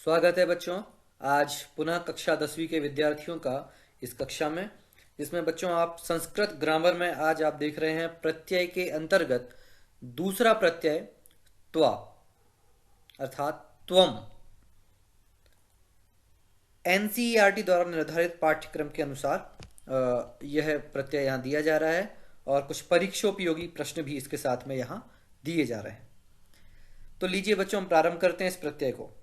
स्वागत है बच्चों। आज पुनः कक्षा 10वीं के विद्यार्थियों का इस कक्षा में, जिसमें बच्चों आप संस्कृत ग्रामर में आज आप देख रहे हैं प्रत्यय के अंतर्गत दूसरा प्रत्यय त्वा अर्थात त्वम। एनसीईआरटी द्वारा निर्धारित पाठ्यक्रम के अनुसार यह प्रत्यय यहाँ दिया जा रहा है और कुछ परीक्षोपयोगी प्रश्न भी इसके साथ में यहाँ दिए जा रहे हैं। तो लीजिए बच्चों, हम प्रारंभ करते हैं इस प्रत्यय को।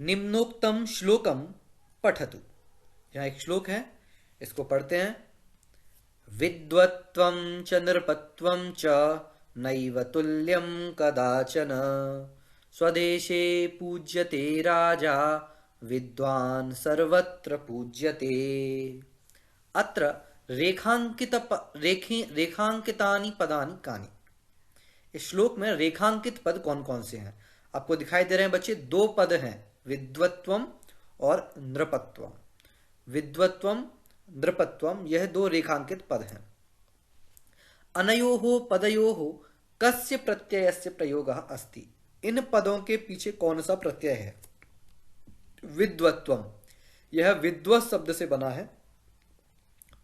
निम्नोक्तम श्लोकम पठतु। यहाँ एक श्लोक है, इसको पढ़ते हैं। विद्वत्वं च नृपत्वं च नैव तुल्यं कदाचन स्वदेशे पूज्यते राजा विद्वान् सर्वत्र पूज्यते। अत्र रेखांकितानि पदानि कानि। इस श्लोक में रेखांकित पद कौन कौन से हैं? आपको दिखाई दे रहे हैं बच्चे, दो पद हैं, विद्वत्वम और नृपत्वम। विद्वत्वम नृपत्वम, यह दो रेखांकित पद हैं। अनयोः पदयोः कस्य प्रत्ययस्य प्रयोगः अस्ति। इन पदों के पीछे कौन सा प्रत्यय है? विद्वत्वम, यह विद्वत् शब्द से बना है,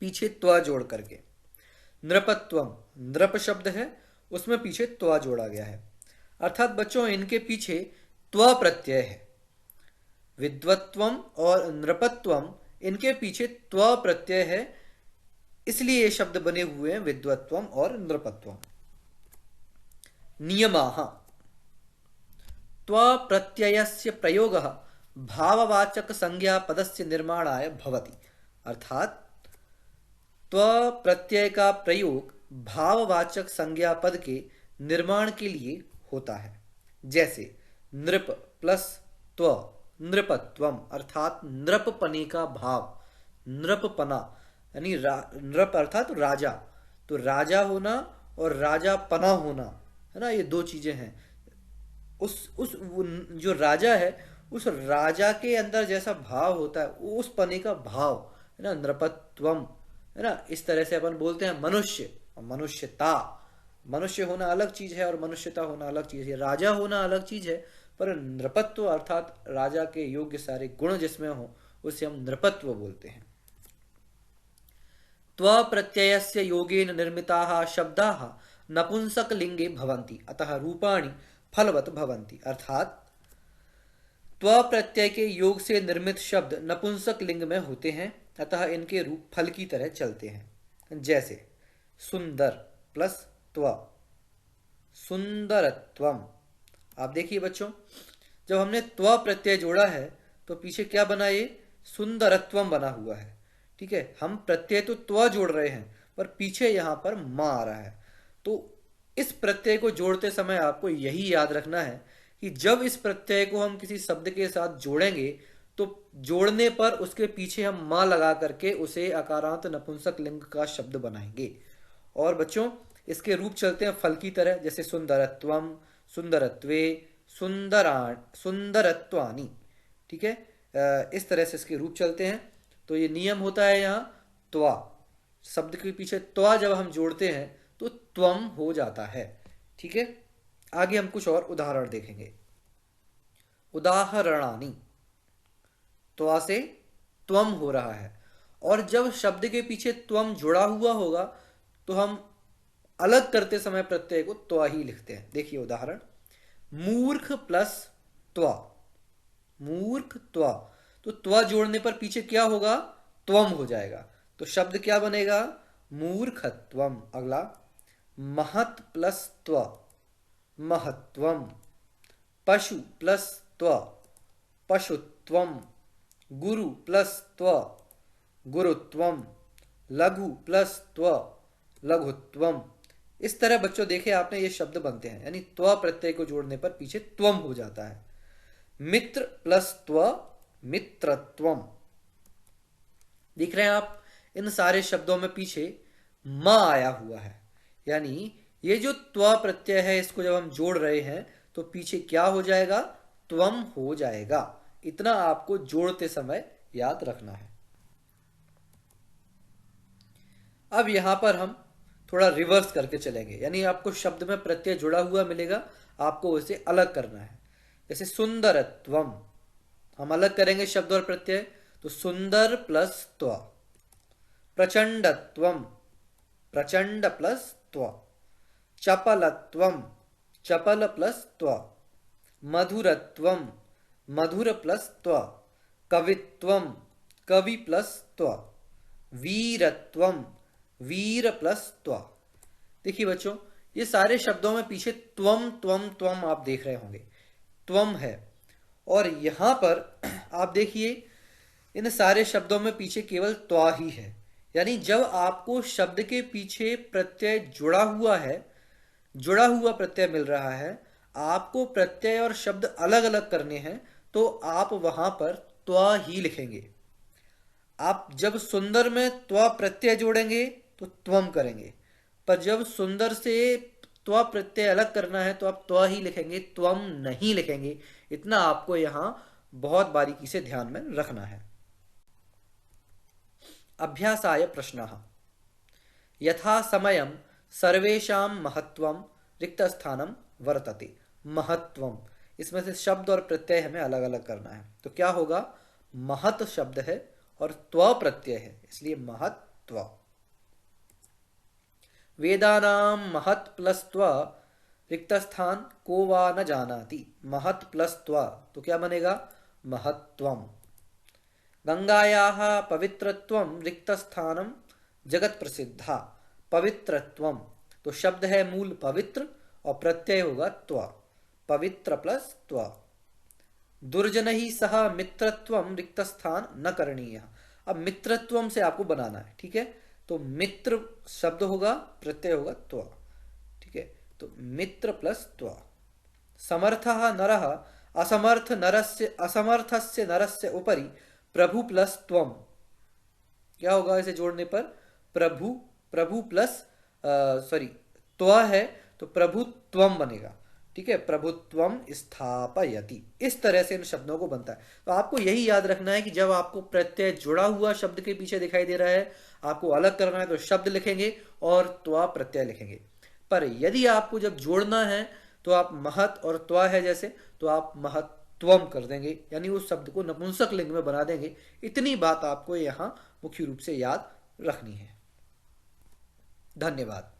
पीछे त्वा जोड़ करके। नृपत्वम, नृप शब्द है, उसमें पीछे त्वा जोड़ा गया है। अर्थात बच्चों, इनके पीछे त्वा प्रत्यय है। विद्वत्वम और नृपत्वम, इनके पीछे त्वा प्रत्यय है, इसलिए ये शब्द बने हुए हैं विद्वत्वम और नृपत्वम। नियमाः। त्वा प्रत्ययस्य प्रयोगः भाववाचक संज्ञा पदस्य निर्माणाय भवति। अर्थात त्वा प्रत्यय का प्रयोग भाववाचक संज्ञा पद के निर्माण के लिए होता है। जैसे नृप प्लस त्व, नृपत्वम, अर्थात नृपपने का भाव, नृपपना यानी नृप अर्थात राजा, तो राजा होना और राजापना होना, है ना, ये दो चीजें हैं। उस जो राजा है, उस राजा के अंदर जैसा भाव होता है, उस पने का भाव, है ना, नृपत्वम, है ना। इस तरह से अपन बोलते हैं मनुष्य और मनुष्यता। मनुष्य होना अलग चीज है और मनुष्यता होना अलग चीज है। राजा होना अलग चीज है, पर नृपत्व अर्थात राजा के योग्य सारे गुण जिसमें हो, उसे हम नृपत्व बोलते हैं। त्वा प्रत्ययस्य योगेन निर्मिताः शब्दाः नपुंसक लिंगे भवन्ति, अतः रूपाणि फलवत भवन्ति। अर्थात त्वा प्रत्यय के योग से निर्मित शब्द नपुंसक लिंग में होते हैं, अतः इनके रूप फल की तरह चलते हैं। जैसे सुंदर प्लस त्वा, सुंदरत्वम। आप देखिए बच्चों, जब हमने त्वा प्रत्यय जोड़ा है तो पीछे क्या बना? ये सुंदरत्वम बना हुआ है। ठीक है, हम प्रत्यय तो त्वा जोड़ रहे हैं, पर पीछे यहां पर मां आ रहा है। तो इस प्रत्यय को जोड़ते समय आपको यही याद रखना है कि जब इस प्रत्यय को हम किसी शब्द के साथ जोड़ेंगे तो जोड़ने पर उसके पीछे हम मां लगा करके उसे अकारांत नपुंसक लिंग का शब्द बनाएंगे। और बच्चों, इसके रूप चलते हैं फल की तरह, जैसे सुंदरत्वम, सुंदरत्वे, सुंदरत्वानि। ठीक है, इस तरह से इसके रूप चलते हैं। तो ये नियम होता है यहाँ त्वा, शब्द के पीछे त्वा जब हम जोड़ते हैं तो त्वम हो जाता है। ठीक है, आगे हम कुछ और उदाहरण देखेंगे। उदाहरणानि, त्वा से त्वम हो रहा है, और जब शब्द के पीछे त्वम जुड़ा हुआ होगा तो हम अलग करते समय प्रत्यय को त्वा ही लिखते हैं। देखिए उदाहरण, मूर्ख प्लस त्वा, मूर्ख त्वा, तो त्वा जोड़ने पर पीछे क्या होगा? त्वम हो जाएगा। तो शब्द क्या बनेगा? मूर्खत्वम। अगला, महत प्लस त्वा, महत्वम। पशु प्लस त्वा, पशुत्वम। गुरु प्लस त्वा, गुरुत्वम। लघु प्लस त्वा, लघुत्वम। इस तरह बच्चों देखे आपने, ये शब्द बनते हैं, यानी त्वा प्रत्यय को जोड़ने पर पीछे त्वम हो जाता है। मित्र प्लस त्वा, मित्रत्वम। देख रहे हैं आप, इन सारे शब्दों में पीछे मां आया हुआ है, यानी ये जो त्वा प्रत्यय है, इसको जब हम जोड़ रहे हैं तो पीछे क्या हो जाएगा? त्वम हो जाएगा। इतना आपको जोड़ते समय याद रखना है। अब यहां पर हम थोड़ा रिवर्स करके चलेंगे, यानी आपको शब्द में प्रत्यय जुड़ा हुआ मिलेगा, आपको उसे अलग करना है। जैसे सुंदरत्वम, हम अलग करेंगे शब्द और प्रत्यय, तो सुंदर प्लस त्व। प्रचंडत्वम, प्रचंड प्लस त्व। चपलत्वम, चपल प्लस त्व। मधुरत्वम, मधुर प्लस त्व। कवित्वम, कवि प्लस त्व। वीरत्वम, वीर प्लस त्व। देखिए बच्चों, ये सारे शब्दों में पीछे त्वम त्वम त्वम आप देख रहे होंगे, त्वम है। और यहां पर आप देखिए, इन सारे शब्दों में पीछे केवल त्वा ही है। यानी जब आपको शब्द के पीछे प्रत्यय जुड़ा हुआ है, जुड़ा हुआ प्रत्यय मिल रहा है, आपको प्रत्यय और शब्द अलग अलग करने हैं, तो आप वहां पर त्वा ही लिखेंगे। आप जब सुंदर में त्वा प्रत्यय जोड़ेंगे तो त्वम करेंगे, पर जब सुंदर से त्वा प्रत्यय अलग करना है तो आप त्वा ही लिखेंगे, त्वम नहीं लिखेंगे। इतना आपको यहां बहुत बारीकी से ध्यान में रखना है। अभ्यासाय प्रश्नः। यथा समयं सर्वेषां महत्वं रिक्तस्थानं वर्तते। महत्वम, इसमें से शब्द और प्रत्यय हमें अलग अलग करना है, तो क्या होगा? महत शब्द है और त्व प्रत्यय है, इसलिए महत्व। वेदानां महत् प्लस त्व रिक्त स्थान को वा न जानाति। महत् प्लस त्व तो क्या बनेगा? महत्वम। गंगायाः पवित्रत्वं रिक्त स्थानम जगत प्रसिद्धा। पवित्रत्वम, तो शब्द है मूल पवित्र और प्रत्यय होगा त्व। पवित्र प्लस त्व। दुर्जनैः सह मित्रत्वं रिक्त स्थान न करणीय। अब मित्रत्वम से आपको बनाना है, ठीक है? तो मित्र शब्द होगा, प्रत्यय होगा त्व, ठीक है? तो मित्र प्लस त्व। समर्थः नरः असमर्थ नरस्य, असमर्थस्य नरस्य उपरि प्रभु प्लस त्वम। क्या होगा इसे जोड़ने पर? प्रभु, प्रभु प्लस सॉरी त्व है तो प्रभुत्वम बनेगा, ठीक है? प्रभुत्वम स्थापयति। इस तरह से इन शब्दों को बनता है। तो आपको यही याद रखना है कि जब आपको प्रत्यय जुड़ा हुआ शब्द के पीछे दिखाई दे रहा है, आपको अलग करना है तो शब्द लिखेंगे और त्वा प्रत्यय लिखेंगे। पर यदि आपको जब जोड़ना है तो आप महत और त्वा है जैसे, तो आप महत्वम कर देंगे, यानी उस शब्द को नपुंसक लिंग में बना देंगे। इतनी बात आपको यहां मुख्य रूप से याद रखनी है। धन्यवाद।